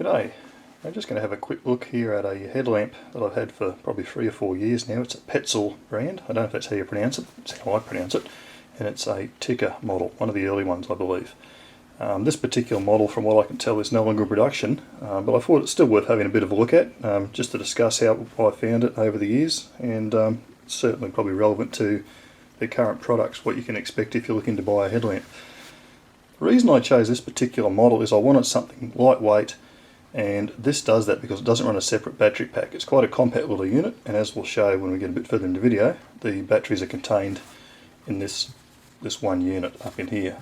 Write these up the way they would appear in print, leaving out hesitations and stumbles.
G'day, I'm just going to have a quick look here at a headlamp that I've had for probably 3 or 4 years now. It's a Petzl brand, I don't know if that's how you pronounce it, it's how I pronounce it, and it's a Tkka model, one of the early ones I believe. This particular model, from what I can tell, is no longer in production, but I thought it's still worth having a bit of a look at, just to discuss how I found it over the years, and certainly probably relevant to the current products, what you can expect if you're looking to buy a headlamp. The reason I chose this particular model is I wanted something lightweight, and this does that because it doesn't run a separate battery pack. It's quite a compact little unit, and as we'll show when we get a bit further in the video, the batteries are contained in this one unit up in here.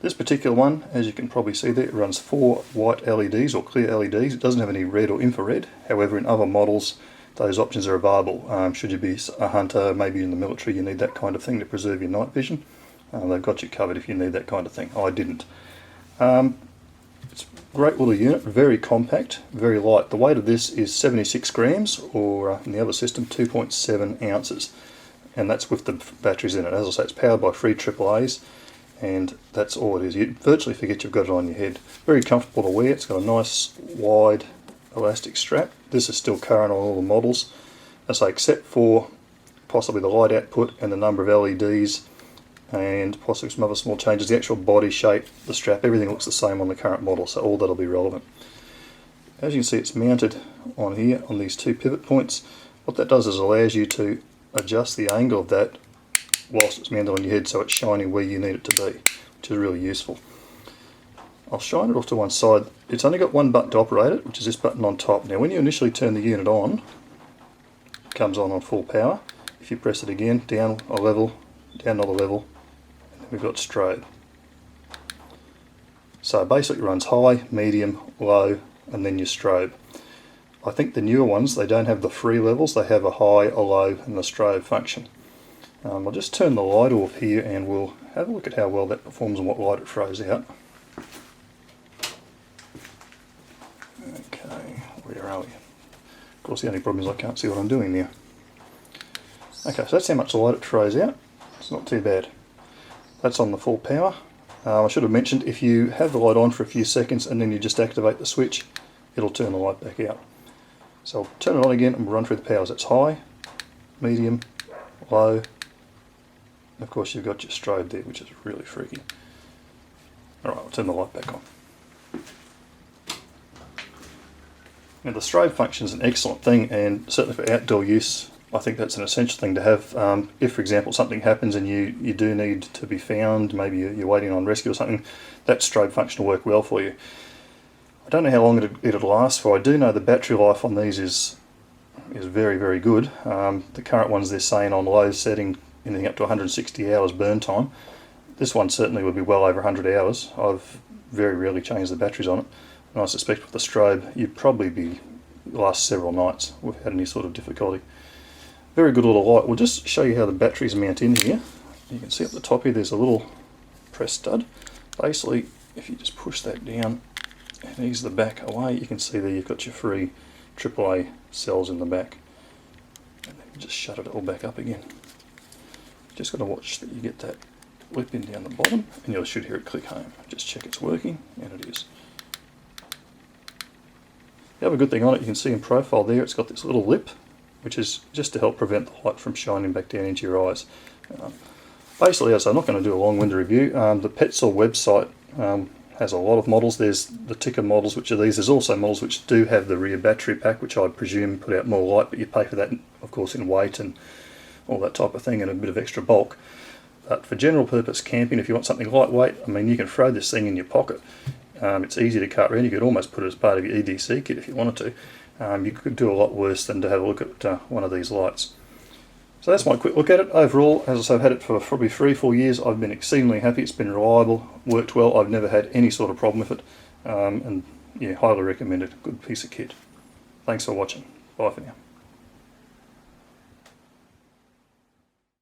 This particular one, as you can probably see there, it runs 4 white LEDs or clear LEDs. It doesn't have any red or infrared. However, in other models those options are available. Should you be a hunter, maybe in the military, you need that kind of thing to preserve your night vision. They've got you covered if you need that kind of thing. I didn't. It's a great little unit, very compact, very light. The weight of this is 76 grams, or in the other system 2.7 ounces, and that's with the batteries in it. As I say, it's powered by 3 AAAs, and that's all it is. You virtually forget you've got it on your head. Very comfortable to wear. It's got a nice wide elastic strap. This is still current on all the models, as I say, except for possibly the light output and the number of LEDs, and possibly some other small changes. The actual body shape, the strap, everything looks the same on the current model, so all that'll be relevant. As you can see, it's mounted on here on these 2 pivot points. What that does is allows you to adjust the angle of that whilst it's mounted on your head so it's shining where you need it to be, which is really useful. I'll shine it off to one side. It's only got one button to operate it, which is this button on top. Now when you initially turn the unit on, it comes on full power. If you press it again, down a level, down another level, we've got strobe. So basically it runs high, medium, low, and then your strobe. I think the newer ones, they don't have the 3 levels, they have a high, a low, and the strobe function. I'll just turn the light off here and we'll have a look at how well that performs and what light it throws out. Okay, where are we? Of course the only problem is I can't see what I'm doing now. Okay, so that's how much light it throws out. It's not too bad. That's on the full power. I should have mentioned, if you have the light on for a few seconds and then you just activate the switch, it'll turn the light back out. So I'll turn it on again and we'll run through the powers. That's high, medium, low, and of course you've got your strobe there, which is really freaky. Alright, I'll turn the light back on. Now the strobe function is an excellent thing, and certainly for outdoor use I think that's an essential thing to have. If, for example, something happens and you do need to be found, maybe you're waiting on rescue or something, that strobe function will work well for you. I don't know how long it'll last for. I do know the battery life on these is very, very good. The current ones they're saying on low setting, anything up to 160 hours burn time. This one certainly would be well over 100 hours. I've very rarely changed the batteries on it, and I suspect with the strobe you'd probably last several nights without any sort of difficulty. Very good little light. We'll just show you how the batteries mount in here. You can see at the top here there's a little press stud. Basically, if you just push that down and ease the back away, you can see there you've got your 3 AAA cells in the back. And then you just shut it all back up again. Just got to watch that you get that lip in down the bottom, and you should hear it click home. Just check it's working, and it is. The other good thing on it, you can see in profile there, it's got this little lip, which is just to help prevent the light from shining back down into your eyes. Basically, as I'm not going to do a long-winded review, the Petzl website has a lot of models. There's the Tkka models, which are these. There's also models which do have the rear battery pack, which I presume put out more light, but you pay for that, of course, in weight and all that type of thing, and a bit of extra bulk. But for general purpose camping, if you want something lightweight, I mean, you can throw this thing in your pocket. It's easy to cart around. You could almost put it as part of your EDC kit if you wanted to. You could do a lot worse than to have a look at one of these lights. So that's my quick look at it. Overall, as I say, I've had it for probably 3 or 4 years. I've been exceedingly happy. It's been reliable, worked well. I've never had any sort of problem with it. And yeah, highly recommended. Good piece of kit. Thanks for watching. Bye for now.